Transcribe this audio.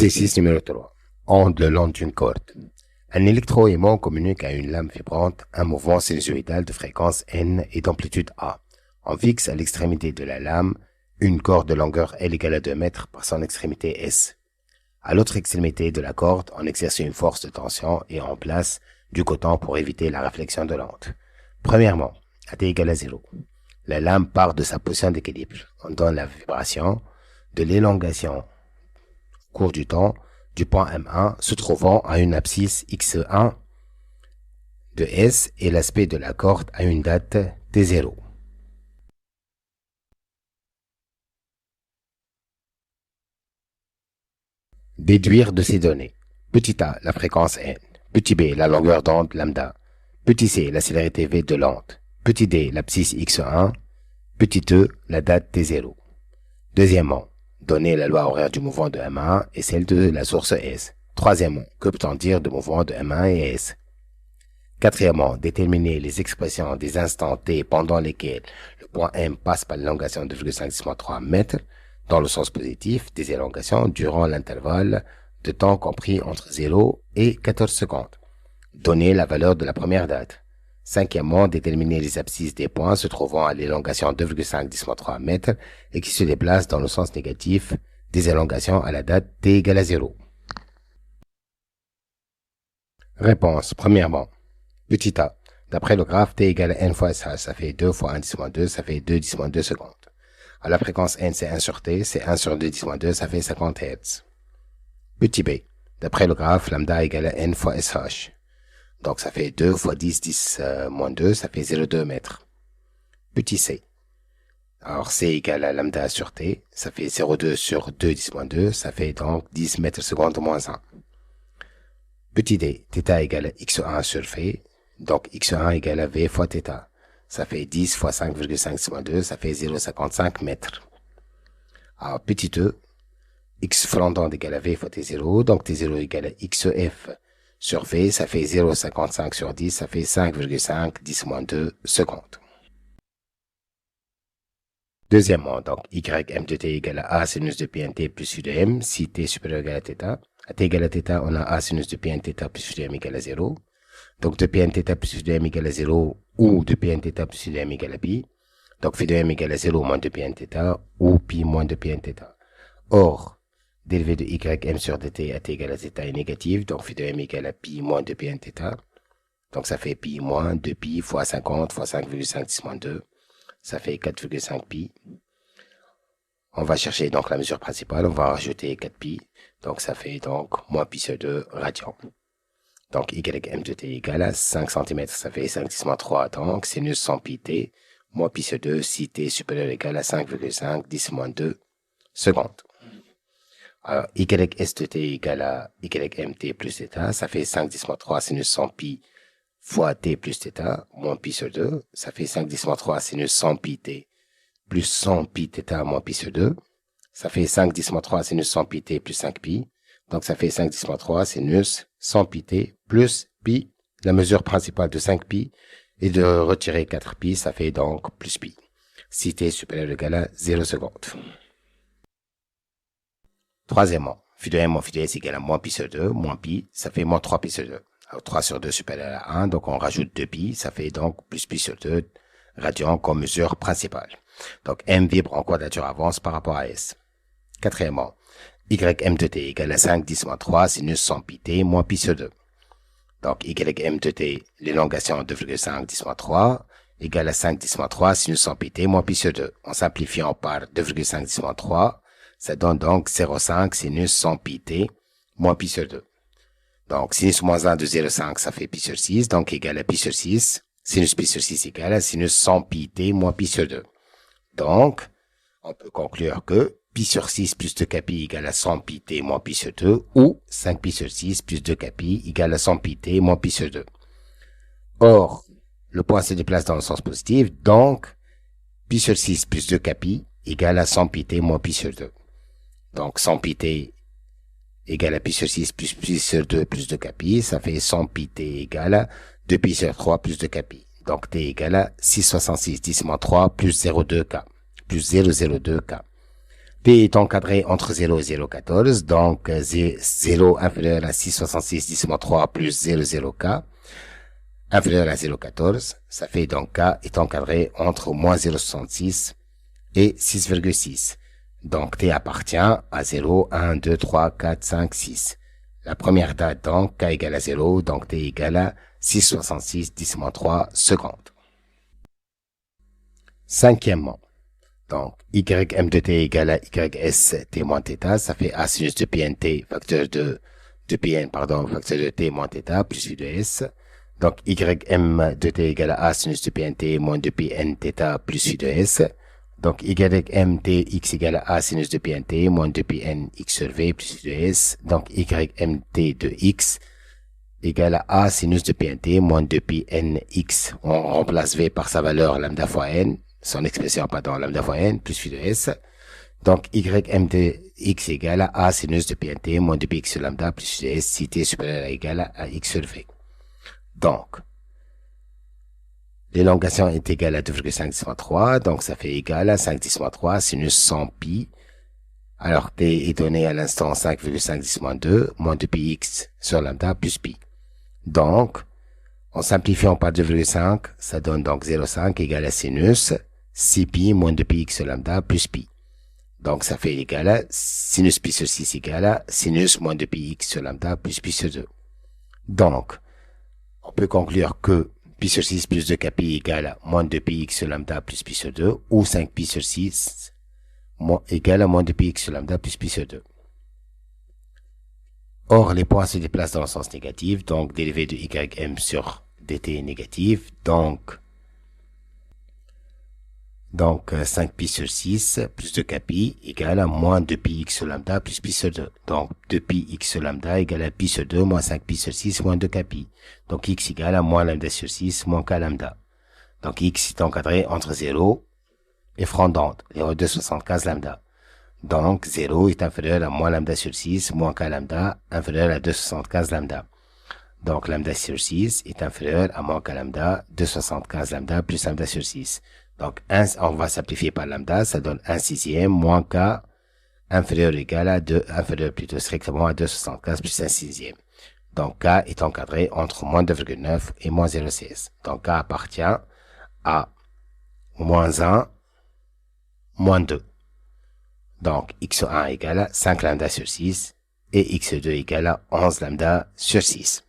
Exercice numéro 3. Onde le long d'une corde. Un électroaimant communique à une lame vibrante un mouvement sinusoïdal de fréquence N et d'amplitude A. On fixe à l'extrémité de la lame une corde de longueur L égale à 2 mètres par son extrémité S. À l'autre extrémité de la corde, on exerce une force de tension et on place du coton pour éviter la réflexion de l'onde. Premièrement, à T égale à 0. La lame part de sa position d'équilibre. On donne la vibration de l'élongation au cours du temps du point M1 se trouvant à une abscisse X1 de S et l'aspect de la corde à une date T0. Déduire de ces données. Petit a, la fréquence N. Petit b, la longueur d'onde lambda. Petit c, la célérité v de l'onde. Petit d, l'abscisse X1. Petit e, la date T0. Deuxièmement, donner la loi horaire du mouvement de M1 et celle de la source S. Troisièmement, que peut-on dire du mouvement de M1 et S? Quatrièmement, déterminer les expressions des instants t pendant lesquels le point M passe par l'élongation de 2,5 mètres dans le sens positif des élongations durant l'intervalle de temps compris entre 0 et 14 secondes. Donner la valeur de la première date. Cinquièmement, déterminer les abscisses des points se trouvant à l'élongation de 2,5 mètres et qui se déplacent dans le sens négatif des élongations à la date t égale à 0. Réponse. Premièrement, petit a. D'après le graphe, t égale à n fois sh, ça fait 2 fois 1 10 2, ça fait 2 10 2 secondes. À la fréquence n, c'est 1 sur t, c'est 1 sur 2 10 2, ça fait 50 Hz. Petit b. D'après le graphe, lambda égale à n fois sh. Donc ça fait 2 fois 10 10 moins 2, ça fait 0,2 mètres. Petit c. Alors c égale à lambda sur t, ça fait 0,2 sur 2 10 moins 2, ça fait donc 10 mètres secondes moins 1. Petit d, θ égale à x1 sur v, donc x1 égale à v fois θ. Ça fait 10 fois 5,5 moins 2, ça fait 0,55 mètres. Alors petit e, x fondant égale à v fois t0, donc t0 égale à xf sur v, ça fait 0,55 sur 10, ça fait 5,5 10 moins 2 secondes. Deuxièmement, donc ym de t égale à a sinus de pi nt plus phi de m, si t supérieur égal à θ. À t égale à θ, on a a sinus de pi nθ plus phi de m égale à 0. Donc de pi nθ plus phi de m égale à 0 ou de pi nθ plus phi de m égale à pi. Donc phi de m égale à 0 moins de pi nθ ou pi moins de pi nθ. Or, dérivée de ym sur dt à t égale à θ est négative, donc phi de m égale à pi moins de pi nθ. Donc ça fait pi moins 2 pi fois 50 fois 5,5 10 moins 2. Ça fait 4,5 pi. On va chercher donc la mesure principale, on va rajouter 4 pi. Donc ça fait donc moins pi sur 2 radians. Donc ym de t égale à 5 cm, ça fait 5 10 moins 3, donc sinus 100 pi t, moins pi sur 2, si t supérieur ou égal à 5,5 10 moins 2 secondes. Alors ys de t égale à ym plus θ, ça fait 5 10 moins 3 sinus 100 pi fois t plus θ, moins pi sur 2, ça fait 5 10 moins 3 sinus 100 pi t plus 100 pi θ moins pi sur 2, ça fait 5 10 moins 3 sinus 100 pi t plus 5 pi, donc ça fait 5 10 moins 3 sinus 100 pi t plus pi, la mesure principale de 5 pi, et de retirer 4 pi, ça fait donc plus pi, si t supérieur ou égal à 0 secondes. Troisièmement, phi de m moins phi de s égale à moins pi sur 2, moins pi, ça fait moins 3 pi sur 2. Alors 3 sur 2 supérieur à 1, donc on rajoute 2 pi, ça fait donc plus pi sur 2 radians comme mesure principale. Donc m vibre en quadrature avance par rapport à s. Quatrièmement, ym de t égale à 5 10 moins 3 sinus 100 pi t moins pi sur 2. Donc ym de t, l'élongation de 2,5 10 moins 3 égale à 5 10 moins 3 sinus 100 pi t moins pi sur 2. En simplifiant par 2,5 10 moins 3, ça donne donc 0,5 sinus 100 pi t moins pi sur 2. Donc sinus moins 1 de 0,5, ça fait pi sur 6, donc égal à pi sur 6. Sinus pi sur 6 égale à sinus 100 pi t moins pi sur 2. Donc, on peut conclure que pi sur 6 plus 2 pi égale à 100 pi t moins pi sur 2 ou 5 pi sur 6 plus 2 pi égale à 100 pi t moins pi sur 2. Or, le point se déplace dans le sens positif, donc pi sur 6 plus 2 pi égale à 100 pi t moins pi sur 2. Donc 100 pi t égale à pi sur 6 plus pi sur 2 plus 2 pi, ça fait 100 pi t égale à 2 pi sur 3 plus 2 pi. Donc t égale à 6,66 10 moins 3 plus 0,2 k, plus 0,02 k. T est encadré entre 0 et 0,14, donc 0 inférieur à 6,66 10 moins 3 plus 0,0K inférieur à 0,14. Ça fait donc K est encadré entre moins 0,66 et 6,6. Donc T appartient à 0, 1, 2, 3, 4, 5, 6. La première date, donc, K égale à 0, donc T égale à 6,66 10 moins 3 secondes. Cinquièmement, donc, ym de t égale à ys t moins θ, ça fait a sinus de pnt, facteur de pn, pardon, facteur de t moins θ, plus u de s. Donc, ym de t égale à sinus de pnt moins de pn θ plus u de s. Donc, ym t x égale à a sinus de pnt moins de pn x sur v plus u de s. Donc, ym t de x égale à a sinus de pnt moins de pn x. On remplace v par sa valeur lambda fois n. Son expression, pardon, lambda fois n plus phi de s. Donc, ym de x égale à a sinus de pnt moins de px sur lambda plus phi de s si t supérieur à égal à x sur v. Donc, l'élongation est égale à 2,5 10 moins 3, donc ça fait égal à 5 10 moins 3 sinus 100 pi. Alors, t est donné à l'instant 5,5 10 moins 2 moins de px sur lambda plus pi. Donc, en simplifiant par 2,5, ça donne donc 0,5 égale à sinus 6 pi moins de pi x lambda plus pi. Donc, ça fait égal à sinus pi sur 6 égale à sinus moins de pi x sur lambda plus pi sur 2. Donc, on peut conclure que pi sur 6 plus 2 pi égale à moins de pi x sur lambda plus pi sur 2 ou 5 pi sur 6 égale à moins de pi x sur lambda plus pi sur 2. Or, les points se déplacent dans le sens négatif, donc dérivée de ym sur dt est négative, donc 5 pi sur 6 plus 2 pi égale à moins 2 pi x sur lambda plus pi sur 2. Donc 2 pi x sur lambda égale à pi sur 2 moins 5 pi sur 6 moins 2 pi. Donc x égale à moins lambda sur 6 moins k lambda. Donc x est encadré entre 0 et franc d'onde, 0,275 lambda. Donc 0 est inférieur à moins lambda sur 6 moins k lambda inférieur à 2,75 lambda. Donc lambda sur 6 est inférieur à moins k lambda, 2,75 lambda plus lambda sur 6. Donc, on va simplifier par lambda, ça donne 1 sixième moins k inférieur ou égal à 2, inférieur plutôt strictement à 2,75 plus 1 sixième. Donc, k est encadré entre moins 2,9 et moins 0,16. Donc, k appartient à moins 1, moins 2. Donc, x1 égale à 5 lambda sur 6 et x2 égale à 11 lambda sur 6.